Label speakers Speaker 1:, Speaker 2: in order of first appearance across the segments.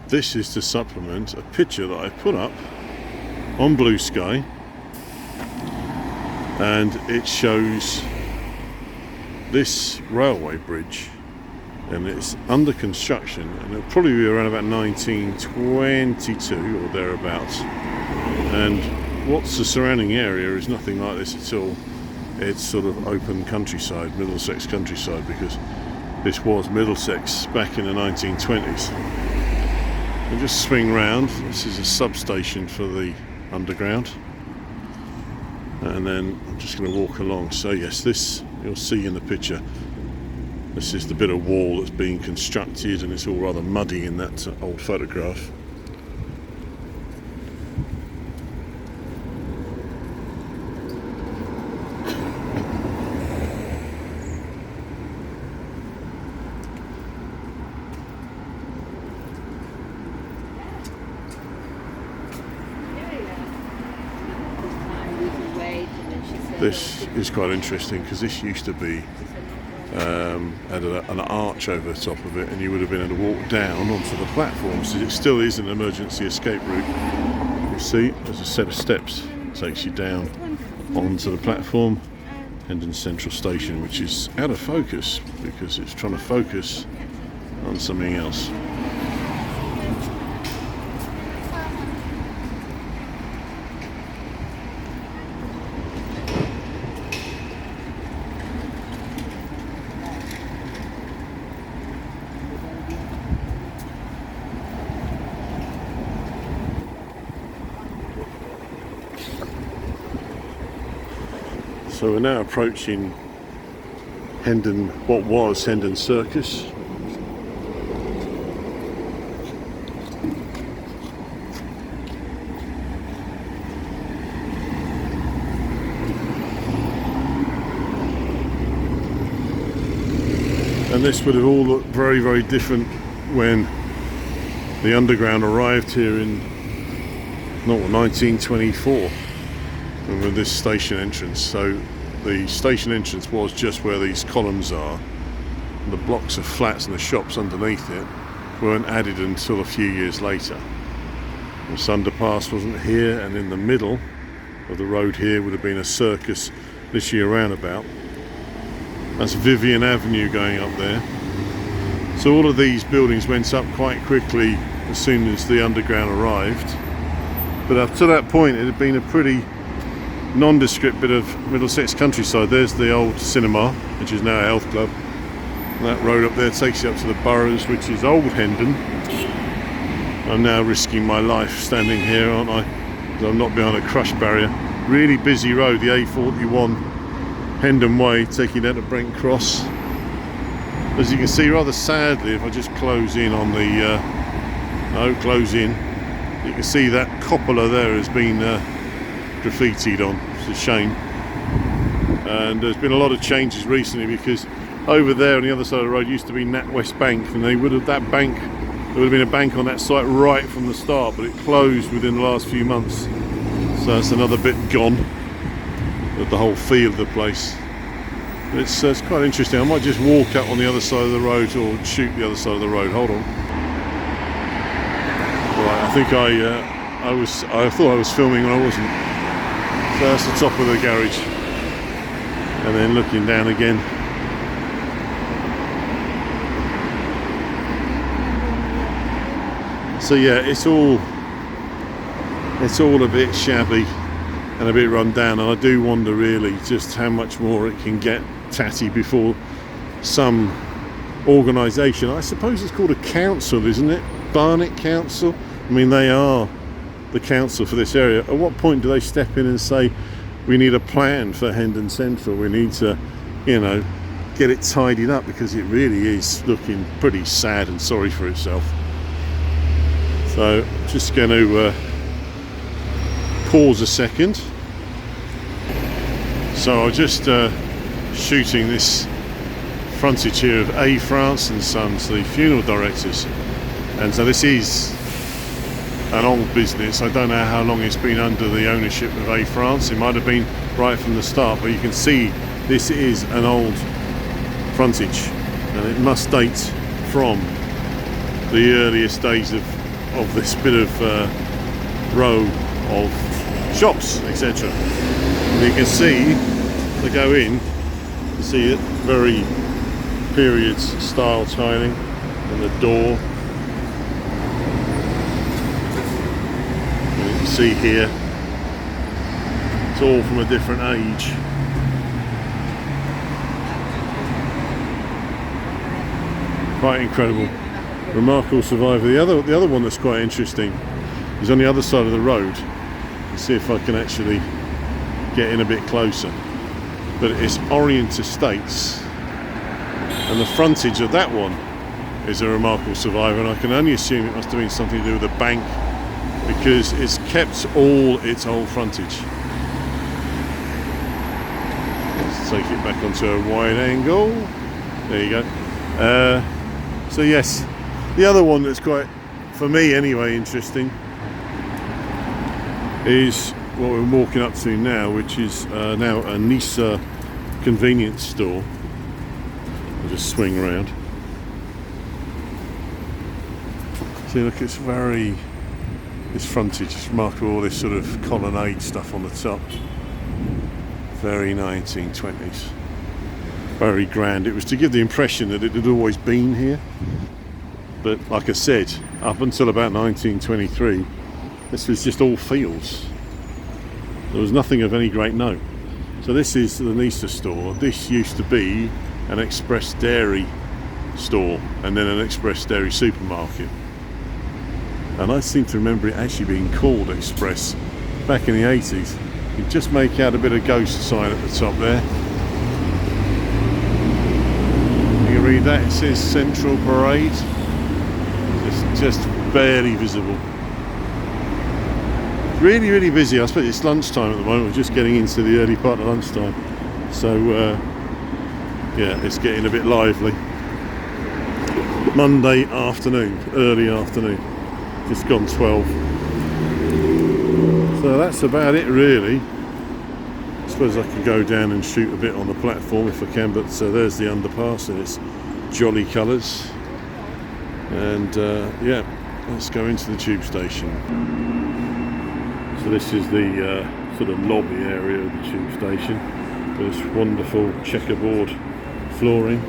Speaker 1: this is to supplement a picture that I put up on Blue Sky, and it shows this railway bridge, and it's under construction, and it'll probably be around about 1922 or thereabouts. And what's the surrounding area is nothing like this at all. It's sort of open countryside, Middlesex countryside, because this was Middlesex back in the 1920s. We'll just swing round. This is a substation for the underground, and then I'm just going to walk along. So yes, this you'll see in the picture. This is the bit of wall that's being constructed, and it's all rather muddy in that old photograph. This is quite interesting because this used to be had an arch over the top of it, and you would have been able to walk down onto the platform. So it still is an emergency escape route. You see, there's a set of steps that takes you down onto the platform. Hendon Central Station, which is out of focus because it's trying to focus on something else. So we're now approaching Hendon, what was Hendon Circus. And this would have all looked very, very different when the underground arrived here in 1924. With this station entrance. So the station entrance was just where these columns are. The blocks of flats and the shops underneath it weren't added until a few years later. This underpass wasn't here, and in the middle of the road here would have been a circus this year roundabout. That's Vivian Avenue going up there. So all of these buildings went up quite quickly as soon as the underground arrived. But up to that point it had been a pretty nondescript bit of Middlesex countryside. There's the old cinema, which is now a health club. And that road up there takes you up to the Boroughs, which is Old Hendon. I'm now risking my life standing here, aren't I? Because I'm not behind a crush barrier. Really busy road, the A41 Hendon Way, taking down to Brent Cross. As you can see, rather sadly, if I just close in on the close in, you can see that cupola there has been graffitied on. It's a shame. And there's been a lot of changes recently, because over there on the other side of the road used to be NatWest Bank, and there would have been a bank on that site right from the start, but it closed within the last few months. So that's another bit gone of the whole feel of the place. It's quite interesting. I might just walk up on the other side of the road, or shoot the other side of the road. Hold on. Right, I think I thought I was filming when I wasn't. So that's the top of the garage, and then looking down again. So yeah, it's all a bit shabby and a bit run down, and I do wonder really just how much more it can get tatty before some organisation, I suppose it's called a council, isn't it? Barnet Council. I mean, they are the council for this area. At what point do they step in and say, we need a plan for Hendon Central, we need to, get it tidied up, because it really is looking pretty sad and sorry for itself. So just going to pause a second. So I'm just shooting this frontage here of A. France and Sons, the funeral directors, and so this is an old business. I don't know how long it's been under the ownership of A. France. It might have been right from the start, but you can see this is an old frontage, and it must date from the earliest days of of this bit of row of shops, etc. And you can see, to go in, you see it, very period style tiling, and the door. And you can see here, it's all from a different age. Quite incredible. Remarkable survivor. The other one that's quite interesting is on the other side of the road. Let's see if I can actually get in a bit closer. But it's Orient Estates, and the frontage of that one is a remarkable survivor, and I can only assume it must have been something to do with the bank, because it's kept all its old frontage. Let's take it back onto a wide angle. There you go. So yes, the other one that's quite, for me anyway, interesting is what we're walking up to now, which is now a Nisa convenience store. I'll just swing around. See, look, it's very, this frontage is remarkable, all this sort of colonnade stuff on the top. Very 1920s. Very grand. It was to give the impression that it had always been here, but like I said, up until about 1923 this was just all fields. There was nothing of any great note. So this is the Nisa store. This used to be an Express Dairy store and then an Express Dairy supermarket, and I seem to remember it actually being called Express back in the 80s. You just make out a bit of ghost sign at the top there. Read that, it says Central Parade. It's just barely visible. Really, really busy. I suppose it's lunchtime at the moment. We're just getting into the early part of lunchtime. So, yeah, it's getting a bit lively. Monday afternoon, early afternoon. Just gone 12. So that's about it, really. I suppose I could go down and shoot a bit on the platform if I can, but there's the underpass and it's jolly colours. And yeah, let's go into the tube station. So this is the sort of lobby area of the tube station. This wonderful checkerboard flooring.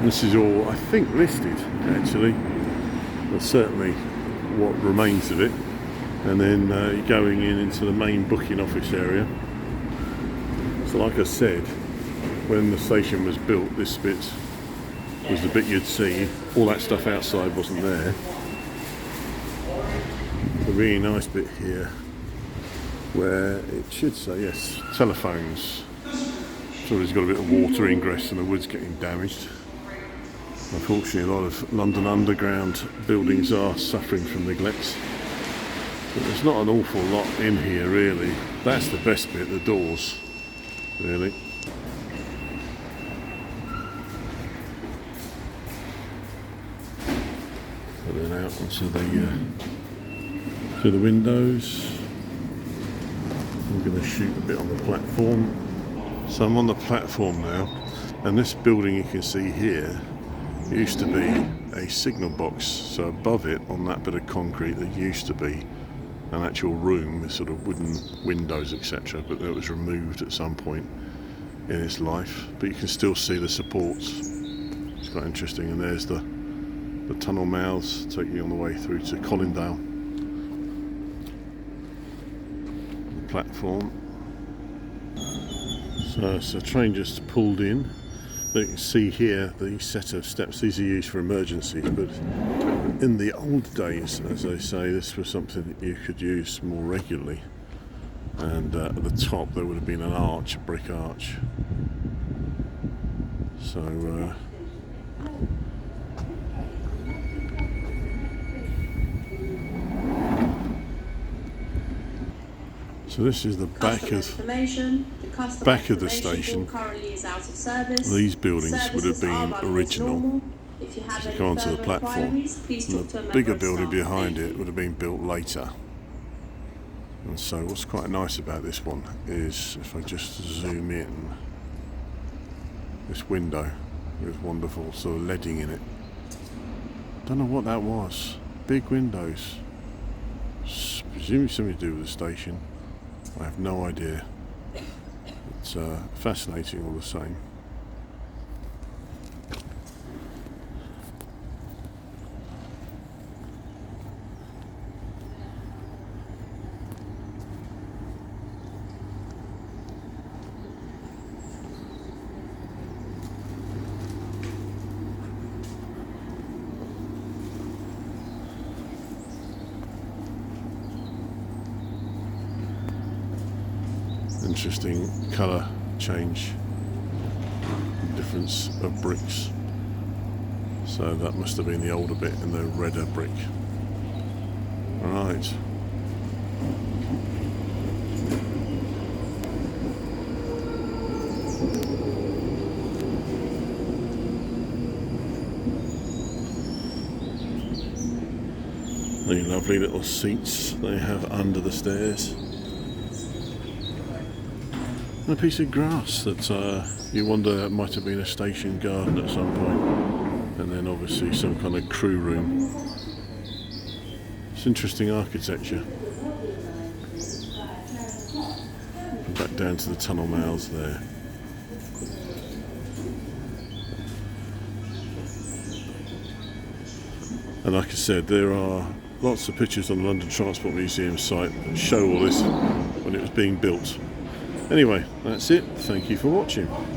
Speaker 1: This is all, I think, listed actually. But certainly what remains of it. And then going into the main booking office area. So like I said, when the station was built, this bit was the bit you'd see. All that stuff outside wasn't there. A really nice bit here where it should say, yes, telephones. So it's got a bit of water ingress and the wood's getting damaged. Unfortunately, a lot of London Underground buildings are suffering from neglect. But there's not an awful lot in here, really. That's the best bit, the doors, really. And then out onto the windows. I'm going to shoot a bit on the platform. So I'm on the platform now, and this building you can see here used to be a signal box. So above it, on that bit of concrete, there used to be an actual room with sort of wooden windows, etc., but that was removed at some point in its life. But you can still see the supports. It's quite interesting. And there's the tunnel mouths taking you on the way through to Colindale. The platform. So the train just pulled in. But you can see here the set of steps. These are used for emergencies, but in the old days, as I say, this was something that you could use more regularly. And at the top there would have been an arch, a brick arch. So so this is the back of the station. These buildings would have been original. As you come onto the platform, the bigger building behind it would have been built later. And so what's quite nice about this one is, if I just zoom in, this window with wonderful sort of leading in it. Don't know what that was. big windows. Presumably something to do with the station. I have no idea. It's fascinating all the same. Interesting colour change, difference of bricks. So that must have been the older bit and the redder brick. Right. The lovely little seats they have under the stairs. And a piece of grass that you wonder might have been a station garden at some point, and then obviously some kind of crew room. It's interesting architecture. And back down to the tunnel mouths there. And like I said, there are lots of pictures on the London Transport Museum site that show all this when it was being built. Anyway, that's it. Thank you for watching.